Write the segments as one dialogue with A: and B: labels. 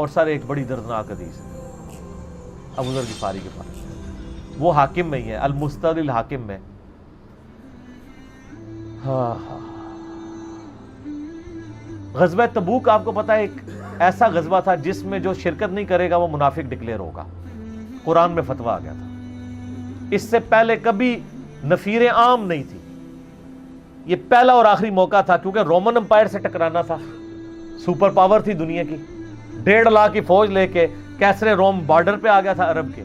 A: اور سر ایک بڑی دردناک حدیث ہے ابو ذر غفاری کے پاس، وہ حاکم میں ہی ہے، المستدرک الحاکم میں. غزوہ تبوک آپ کو پتا ہے ایک ایسا غزوہ تھا جس میں جو شرکت نہیں کرے گا وہ منافق ڈکلیئر ہوگا. قرآن میں فتویٰ آ گیا تھا. اس سے پہلے کبھی نفیر عام نہیں تھی. یہ پہلا اور آخری موقع تھا کیونکہ رومن امپائر سے ٹکرانا تھا. سپر پاور تھی دنیا کی، 1.5 لاکھ کی فوج لے کے کیسرے روم بارڈر پہ آ گیا تھا عرب کے.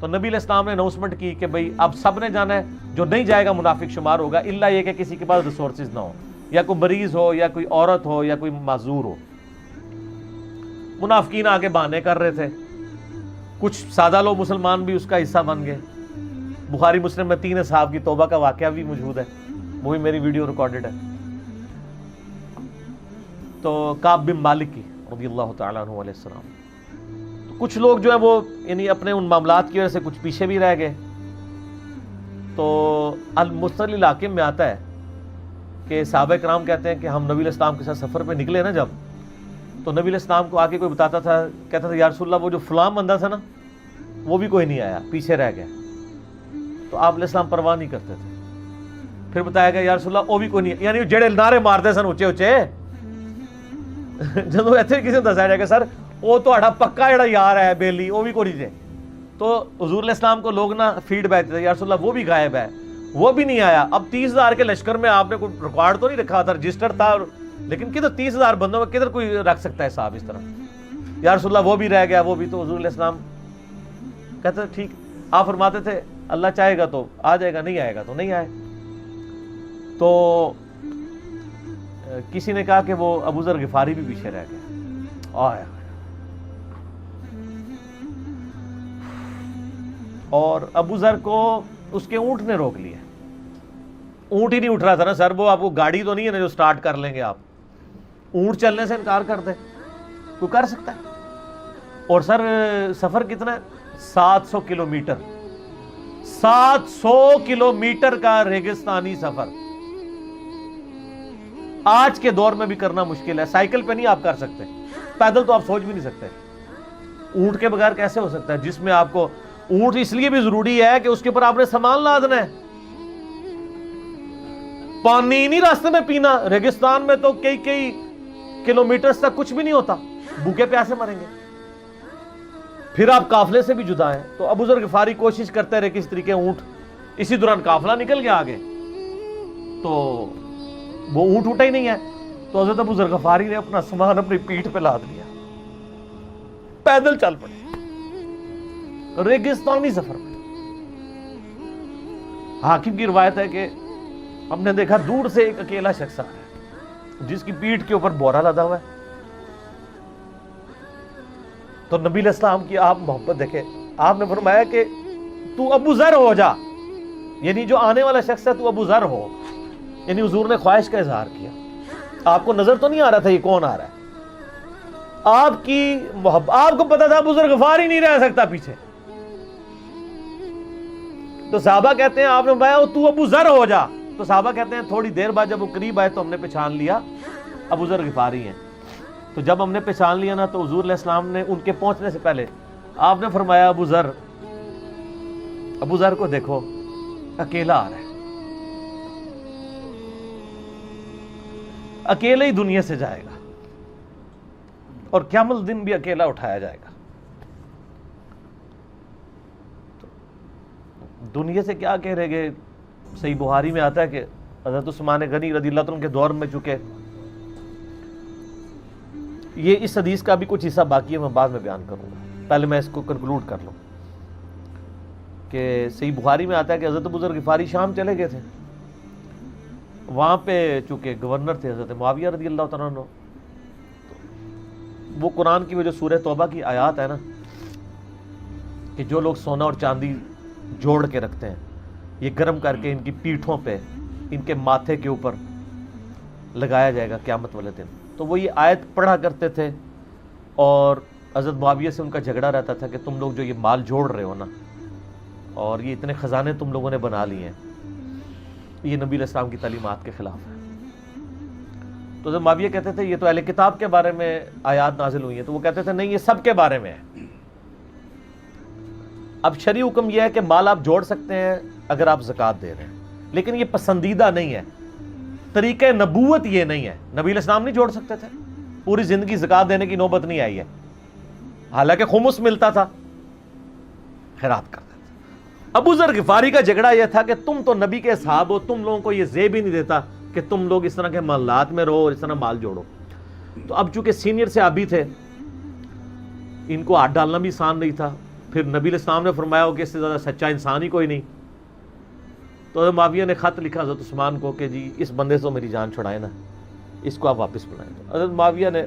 A: تو نبی علیہ السلام نے اناؤنسمنٹ کی کہ بھئی اب سب نے جانا ہے، جو نہیں جائے گا منافق شمار ہوگا، الا یہ کہ کسی کے پاس ریسورسز نہ ہو، یا کوئی مریض ہو، یا کوئی عورت ہو، یا کوئی معذور ہو. منافقین آگے بہانے کر رہے تھے. کچھ سادہ لوگ مسلمان بھی اس کا حصہ بن گئے. بخاری مسلم میں 3 اصحاب کی توبہ کا واقعہ بھی موجود ہے، وہ بھی میری ویڈیو ریکارڈڈ ہے. تو کعب بن مالک کی رضی اللہ تعالیٰ عنہ علیہ السلام، کچھ لوگ جو ہیں وہ یعنی اپنے ان معاملات کی وجہ سے کچھ پیچھے بھی رہ گئے. تو المستدرک الحاکم میں آتا ہے کہ صحابہ کرام کہتے ہیں کہ ہم نبی علیہ السلام کے ساتھ سفر پہ نکلے نا جب، تو نبی علیہ السلام کو آ کے کوئی بتاتا تھا، کہتا تھا یا رسول اللہ وہ جو فلاں بندہ تھا نا وہ بھی کوئی نہیں آیا، پیچھے رہ گیا. تو آپ علیہ السلام پرواہ نہیں کرتے تھے. پھر بتایا گیا یا رسول اللہ وہ بھی کوئی نہیں، یعنی جڑے نعرے مارتے سن اچے اچے جدوں ایتھے کسی نے دسایا جائے کہ سر وہ تہاڈا پکا جڑا یار ہے بیلی وہ بھی کوئی نہیں جے. تو حضور علیہ السلام کو لوگ نا فیڈ بیک دیتے یا رسول اللہ وہ بھی غائب ہے، وہ بھی نہیں آیا. اب 30,000 کے لشکر میں آپ نے کوئی ریکارڈ تو نہیں رکھا تھا، رجسٹر تھا، لیکن کدھر 30,000 بندوں میں کدھر کوئی رکھ سکتا ہے صاحب اس طرح. یا رسول اللہ وہ بھی رہ گیا، وہ بھی. تو حضور علیہ السلام کہتے ٹھیک. آپ فرماتے تھے اللہ چاہے گا تو آ جائے گا، نہیں آئے گا تو نہیں آئے. تو کسی نے کہا کہ وہ ابو ذر غفاری بھی پیچھے رہ گئے. آیا اور ابو ذر کو اس کے اونٹ نے روک لیا. اونٹ ہی نہیں اٹھ رہا تھا نا سر، وہ آپ کو گاڑی تو نہیں ہے نا جو سٹارٹ کر لیں گے آپ. اونٹ چلنے سے انکار کر دے کوئی کر سکتا ہے؟ اور سر سفر کتنا ہے؟ 700 کلومیٹر. 700 کلومیٹر کا ریگستانی سفر آج کے دور میں بھی کرنا مشکل ہے. سائیکل پہ نہیں آپ کر سکتے، پیدل تو آپ سوچ بھی نہیں سکتے. اونٹ کے بغیر کیسے ہو سکتا ہے؟ جس میں آپ کو اونٹ اس لیے بھی ضروری ہے کہ اس کے اوپر آپ نے سامان لادنا ہے. پانی نہیں راستے میں پینا. ریگستان میں تو کئی کلومیٹرز تک کچھ بھی نہیں ہوتا، بھوکے پیاسے مریں گے. پھر آپ قافلے سے بھی جدا ہیں. تو ابو ذر غفاری کوشش کرتے رہے کس طریقے اونٹ، اسی دوران قافلہ نکل گیا آگے تو وہ اونٹ اٹھا ہی نہیں ہے. تو حضرت ابو ذر غفاری نے اپنا سامان اپنی پیٹھ پہ لاد لیا، پیدل چل پڑے ریگستانی سفر میں. حاکم کی روایت ہے کہ ہم نے دیکھا دور سے ایک اکیلا شخص آ رہا ہے جس کی پیٹھ کے اوپر بورا لدا ہوا ہے. تو نبی علیہ السلام کی آپ محبت دیکھیں، آپ نے فرمایا کہ تو ابو ذر ہو جا، یعنی جو آنے والا شخص ہے تو ابو ذر ہو. یعنی حضور نے خواہش کا اظہار کیا. آپ کو نظر تو نہیں آ رہا تھا یہ کون آ رہا ہے، آپ کی محبت. آپ کو پتا تھا ابو ذر غفاری نہیں رہ سکتا پیچھے. تو صحابہ کہتے ہیں آپ نے فرمایا تو ابو ذر ہو جا. تو صحابہ کہتے ہیں تھوڑی دیر بعد جب وہ قریب آئے تو ہم نے پہچان لیا ابو ذر غفاری ہیں. تو جب ہم نے پہچان لیا نا تو حضور علیہ السلام نے ان کے پہنچنے سے پہلے آپ نے فرمایا ابو ذر کو دیکھو اکیلا آ رہا ہے، اکیلے ہی دنیا سے جائے گا اور قیامت دن بھی اکیلا اٹھایا جائے گا. دنیا سے کیا کہہ رہے گے. صحیح بخاری میں آتا ہے کہ حضرت عثمان غنی رضی اللہ عنہ کے دور میں چکے. یہ اس حدیث کا بھی کچھ حصہ باقی ہے، میں بعد میں بیان کروں گا. پہلے میں اس کو کنکلوڈ کر لوں کہ صحیح بخاری میں آتا ہے کہ حضرت ابو ذر غفاری شام چلے گئے تھے. وہاں پہ چونکہ گورنر تھے حضرت معاویہ رضی اللہ تعالیٰ عنہ. وہ قرآن کی وہ جو سورہ توبہ کی آیات ہے نا کہ جو لوگ سونا اور چاندی جوڑ کے رکھتے ہیں یہ گرم کر کے ان کی پیٹھوں پہ، ان کے ماتھے کے اوپر لگایا جائے گا قیامت والے دن. تو وہ یہ آیت پڑھا کرتے تھے اور حضرت معاویہ سے ان کا جھگڑا رہتا تھا کہ تم لوگ جو یہ مال جوڑ رہے ہو نا اور یہ اتنے خزانے تم لوگوں نے بنا لیے ہیں، یہ نبی علیہ السلام کی تعلیمات کے خلاف ہے. تو حضرت معاویہ کہتے تھے یہ تو اہل کتاب کے بارے میں آیات نازل ہوئی ہیں، تو وہ کہتے تھے نہیں، یہ سب کے بارے میں ہے۔ اب شرعی حکم یہ ہے کہ مال آپ جوڑ سکتے ہیں اگر آپ زکوٰۃ دے رہے ہیں، لیکن یہ پسندیدہ نہیں ہے، طریقہ نبوت یہ نہیں ہے۔ نبی علیہ السلام نہیں جوڑ سکتے تھے، پوری زندگی زکوٰۃ دینے کی نوبت نہیں آئی ہے، حالانکہ خمس ملتا تھا، خیرات کرتے تھے۔ ابو ذر غفاری کا جھگڑا یہ تھا کہ تم تو نبی کے اصحاب ہو، تم لوگوں کو یہ زیب ہی نہیں دیتا کہ تم لوگ اس طرح کے محلات میں رہو اور اس طرح مال جوڑو۔ تو اب چونکہ سینئر صحابی تھے، ان کو ہاتھ ڈالنا بھی آسان نہیں تھا، پھر نبی علیہ السلام نے فرمایا ہو کہ اس سے زیادہ سچا انسان ہی کوئی نہیں، تو حضرت معاویہ نے خط لکھا حضرت عثمان کو کہ جی اس بندے سے میری جان چھڑائے نا، اس کو آپ واپس بلائیں۔ تو حضرت معاویہ نے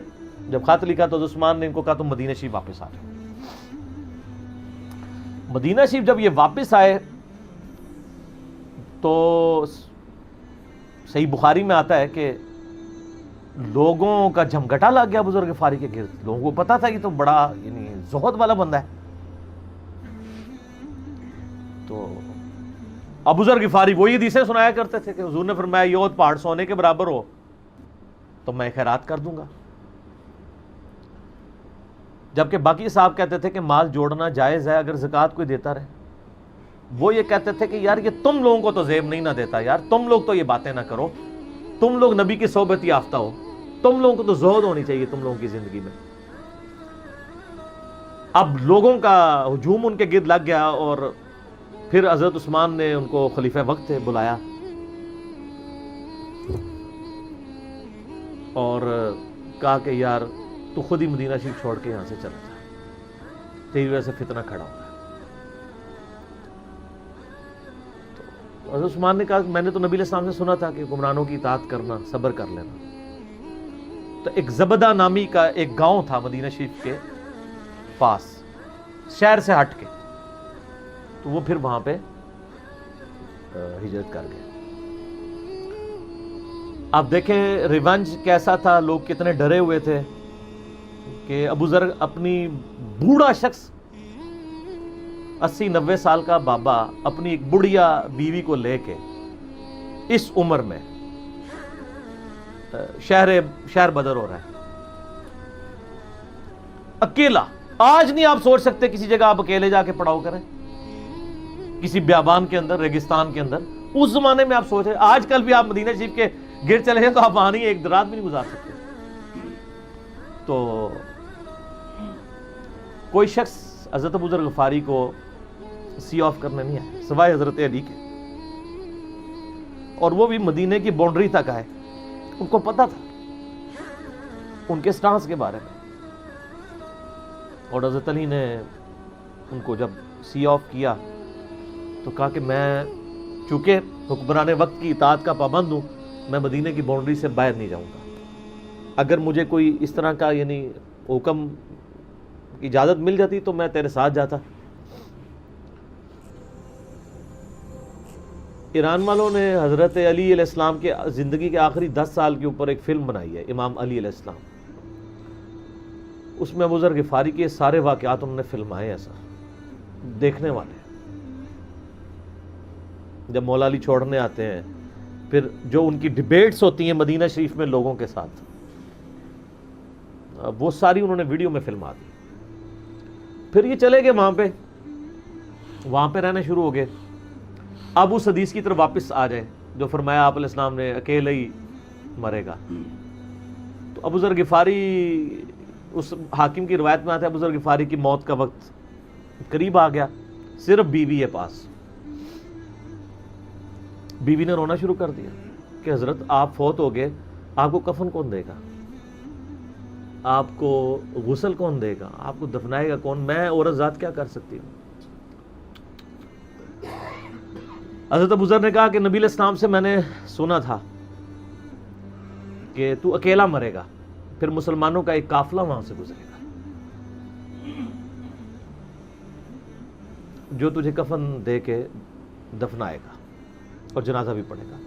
A: جب خط لکھا تو حضرت عثمان نے ان کو کہا تم مدینہ شریف واپس آ جاؤ۔ مدینہ شریف جب یہ واپس آئے تو صحیح بخاری میں آتا ہے کہ لوگوں کا جھمگٹا لگ گیا بزرگ غفاری کے گرد، لوگوں کو پتا تھا کہ تو بڑا یعنی زہد والا بندہ ہے۔ تو ابو ذر غفاری وہی حدیثیں سنایا کرتے تھے کہ حضور نے فرمایا یہ پہاڑ سونے کے برابر ہو تو میں خیرات کر دوں گا، جبکہ باقی صاحب کہتے تھے کہ مال جوڑنا جائز ہے اگر زکوٰۃ کوئی دیتا رہے۔ وہ یہ کہتے تھے کہ یار یہ تم لوگوں کو تو زیب نہیں نہ دیتا، یار تم لوگ تو یہ باتیں نہ کرو، تم لوگ نبی کی صحبت یافتہ ہو، تم لوگوں کو تو زہد ہونی چاہیے تم لوگوں کی زندگی میں۔ اب لوگوں کا ہجوم ان کے گرد لگ گیا، اور پھر حضرت عثمان نے ان کو خلیفہ وقت بلایا اور کہا کہ یار تو خود ہی مدینہ شریف چھوڑ کے یہاں سے چلا جا، تیری وجہ سے فتنہ کھڑا ہو گیا۔ تو حضرت عثمان نے کہا میں نے تو نبی علیہ السلام سے سنا تھا کہ حکمرانوں کی اطاعت کرنا، صبر کر لینا۔ تو ایک زبدہ نامی کا ایک گاؤں تھا مدینہ شریف کے پاس، شہر سے ہٹ کے، تو وہ پھر وہاں پہ ہجرت کر گئے۔ آپ دیکھیں ریونج کیسا تھا، لوگ کتنے ڈرے ہوئے تھے کہ ابو ذر اپنی بوڑھا شخص 80-90 سال کا بابا اپنی ایک بڑھیا بیوی کو لے کے اس عمر میں شہر بدر ہو رہا ہے اکیلا۔ آج نہیں آپ سوچ سکتے کسی جگہ آپ اکیلے جا کے پڑاؤ کریں، کسی بیابان کے اندر، ریگستان کے اندر۔ اس زمانے میں آپ سوچ رہے، آج کل بھی آپ مدینہ شریف کے گرد چلے جائیں تو آپ وہاں نہیں ایک رات بھی نہیں گزار سکتے۔ تو کوئی شخص حضرت ابو ذر غفاری کو سی آف کرنے نہیں آیا سوائے حضرت علی کے، اور وہ بھی مدینے کی باؤنڈری تک آئے۔ ان کو پتا تھا ان کے سٹانس کے بارے میں، اور حضرت علی نے ان کو جب سی آف کیا تو کہا کہ میں چونکہ حکمران وقت کی اطاعت کا پابند ہوں، میں مدینے کی باؤنڈری سے باہر نہیں جاؤں گا۔ اگر مجھے کوئی اس طرح کا یعنی حکم کی اجازت مل جاتی تو میں تیرے ساتھ جاتا۔ ایران والوں نے حضرت علی علیہ السلام کے زندگی کے آخری 10 سال کے اوپر ایک فلم بنائی ہے، امام علی علیہ السلام۔ اس میں ابو ذر غفاری کے سارے واقعات انہوں نے فلمائے ہیں سر، دیکھنے والے جب مولا علی چھوڑنے آتے ہیں، پھر جو ان کی ڈیبیٹس ہوتی ہیں مدینہ شریف میں لوگوں کے ساتھ، وہ ساری انہوں نے ویڈیو میں فلما دی۔ پھر یہ چلے گئے وہاں پہ رہنے شروع ہو گئے۔ اب اس حدیث کی طرف واپس آ جائیں جو فرمایا آپ علیہ السلام نے اکیلے ہی مرے گا، تو ابو ذر غفاری، اس حاکم کی روایت میں آتا ہے ابو ذر غفاری کی موت کا وقت قریب آ گیا، صرف بیوی ہے پاس۔ بیوی نے رونا شروع کر دیا کہ حضرت آپ فوت ہو گئے، آپ کو کفن کون دے گا، آپ کو غسل کون دے گا، آپ کو دفنائے گا کون، میں عورت ذات کیا کر سکتی ہوں۔ حضرت ابو ذر نے کہا کہ نبی علیہ السلام سے میں نے سنا تھا کہ تو اکیلا مرے گا، پھر مسلمانوں کا ایک قافلہ وہاں سے گزرے گا جو تجھے کفن دے کے دفنائے گا اور جنازہ بھی پڑھے گا۔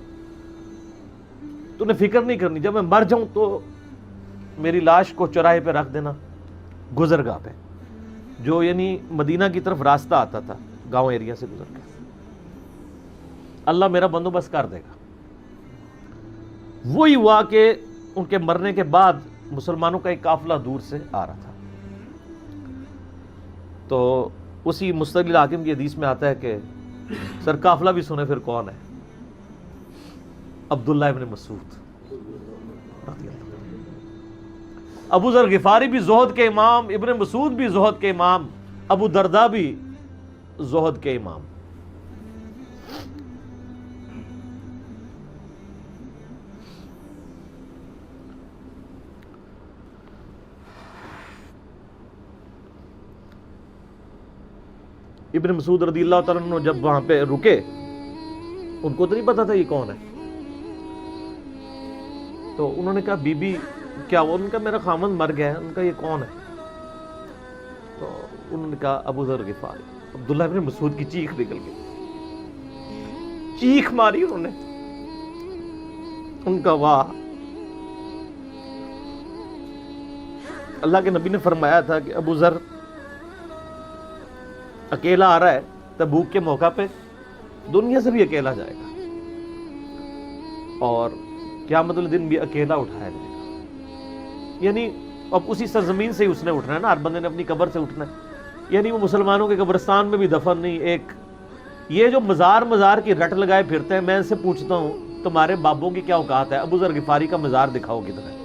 A: تو نے فکر نہیں کرنی، جب میں مر جاؤں تو میری لاش کو چوراہے پہ رکھ دینا، گزرگاہ پہ، جو یعنی مدینہ کی طرف راستہ آتا تھا گاؤں ایریا سے گزر کے، اللہ میرا بندوبست کر دے گا۔ وہی ہوا کہ ان کے مرنے کے بعد مسلمانوں کا ایک قافلہ دور سے آ رہا تھا. تو اسی مستقل حاکم کی حدیث میں آتا ہے کہ سر قافلہ بھی سنے پھر کون ہے؟ عبداللہ ابن مسعود رضی اللہ عنہ. ابو ذر غفاری بھی زہد کے امام، ابن مسعود بھی زہد کے امام، ابو درداء بھی زہد کے امام. ابن مسعود رضی اللہ تعالیٰ عنہ جب وہاں پہ رکے، ان کو تو نہیں پتا تھا یہ کون ہے. تو انہوں نے کہا بی بی کیا ہوا؟ ان کا میرا خامند مر گیا ہے. ان کا یہ کون ہے؟ تو انہوں نے کہا ابو ذر غفاری. عبداللہ ابن مسعود کی چیخ نکل گئی، چیخ ماری انہوں نے. ان کا واہ. اللہ کے نبی نے فرمایا تھا کہ ابو ذر اکیلا آ رہا ہے تبوک کے موقع پہ، دنیا سے بھی اکیلا جائے گا، اور قیامت والے دن بھی اکیلا اٹھایا جائے گا. یعنی اب اسی سرزمین سے ہی اس نے اٹھنا ہے نا، ہر بندے نے اپنی قبر سے اٹھنا ہے. یعنی وہ مسلمانوں کے قبرستان میں بھی دفن نہیں. ایک یہ جو مزار کی رٹ لگائے پھرتے ہیں، میں ان سے پوچھتا ہوں تمہارے بابوں کی کیا اوقات ہے؟ ابو ذر غفاری کا مزار دکھاؤ کدھر ہے.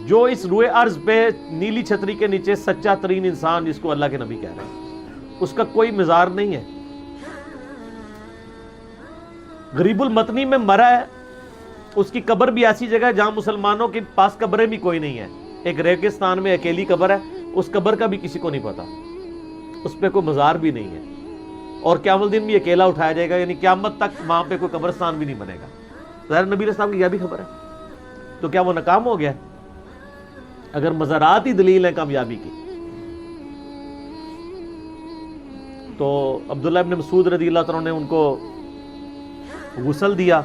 A: جو اس روئے ارض پہ نیلی چھتری کے نیچے سچا ترین انسان جس کو اللہ کے نبی کہہ رہے ہیں، اس کا کوئی مزار نہیں ہے. غریب المتنی میں مرا ہے، اس کی قبر بھی ایسی جگہ ہے جہاں مسلمانوں کے پاس قبریں بھی کوئی نہیں ہے. ایک ریگستان میں اکیلی قبر ہے، اس قبر کا بھی کسی کو نہیں پتا، اس پہ کوئی مزار بھی نہیں ہے، اور قیامت دن بھی اکیلا اٹھایا جائے گا. یعنی قیامت تک وہاں پہ کوئی قبرستان بھی نہیں بنے گا. ظاہر نبی علیہ السلام کی یہ بھی خبر ہے. تو کیا وہ ناکام ہو گیا اگر مزارات ہی دلیل ہے کامیابی کی؟ تو عبداللہ ابن مسعود رضی اللہ تعالیٰ نے ان کو غسل دیا،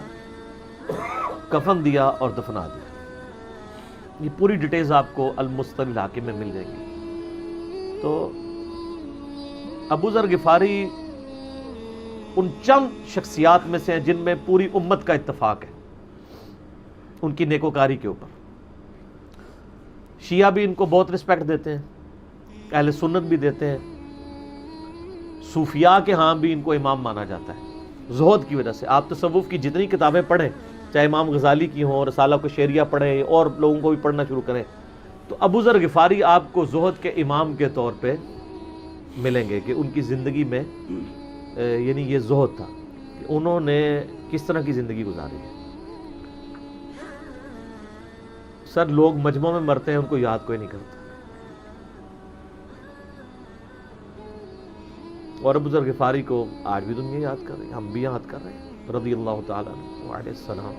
A: کفن دیا اور دفنا دیا. یہ پوری ڈیٹیلز آپ کو المستقل الحاکم میں مل جائیں گی. تو ابو ذر غفاری ان چند شخصیات میں سے ہیں جن میں پوری امت کا اتفاق ہے ان کی نیکوکاری کے اوپر. شیعہ بھی ان کو بہت رسپیکٹ دیتے ہیں، اہل سنت بھی دیتے ہیں، صوفیاء کے ہاں بھی ان کو امام مانا جاتا ہے زہد کی وجہ سے. آپ تصوف کی جتنی کتابیں پڑھیں، چاہے امام غزالی کی ہوں، رسالہ الشیریہ پڑھیں، اور لوگوں کو بھی پڑھنا شروع کریں، تو ابو ذر غفاری آپ کو زہد کے امام کے طور پہ ملیں گے کہ ان کی زندگی میں یعنی یہ زہد تھا کہ انہوں نے کس طرح کی زندگی گزاری ہے. سر لوگ مجمع میں مرتے ہیں، ان کو یاد کوئی نہیں کرتا. اور ابو ذر غفاری کو آج بھی دنیا یاد کر رہی ہے، ہم بھی یاد کر رہے ہیں رضی اللہ تعالیٰ عنہ وعلیہ السلام.